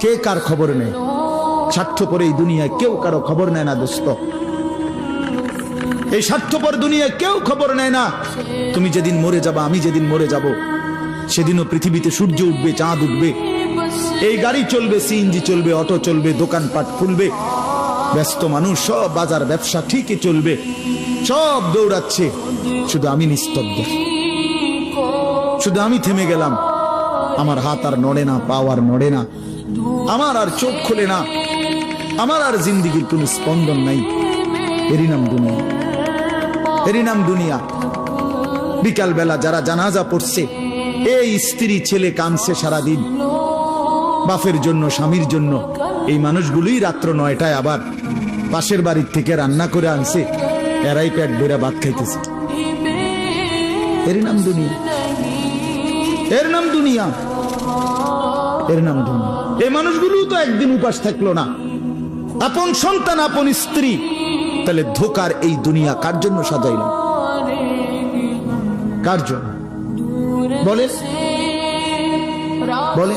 কে কার খবর নেয়? স্বার্থপর এই দুনিয়ায় কেউ কারো খবর নেয় না দোস্ত। এই স্বার্থপর দুনিয়ায় কেউ খবর নেয় না। তুমি যেদিন মরে যাবা, আমি যেদিন মরে যাব, সেদিনও পৃথিবীতে সূর্য উঠবে, চাঁদ উঠবে, এই গাড়ি চলবে, সিএনজি চলবে, অটো চলবে, দোকানপাট খুলবে, ব্যস্ত মানুষ সব বাজার ব্যবসা ঠিকই চলবে, সব দৌড়াচ্ছে, শুধু আমি নিস্তব্ধ, শুধু আমি থেমে গেলাম। আমার হাত আর নড়ে না, পা আর নড়ে না, আমার আর চোখ খোলে না, আমার আর জিন্দিগির কোন স্পন্দন নাই। এরই নাম দুনিয়া, এরই নাম দুনিয়া। বিকাল বেলা যারা জানাজা পড়ছে, এই স্ত্রী ছেলে কাঁদছে সারাদিন বাপের জন্য, স্বামীর জন্য। এই মানুষগুলোই রাত্র 9টায় আবার পাশের বাড়ির থেকে রান্না করে আনছে, এরাই পেট ভরে ভাত খাইতেছে। এর নাম দুনিয়া, এর নাম দুনিয়া, এর নাম দুনিয়া। এই মানুষগুলো তো একদিন উপাস থাকলো না, আপন সন্তান, আপন স্ত্রী। তাহলে ধোকার এই দুনিয়া কার জন্য সাজাইলাম? কার জন্য বলে? বলে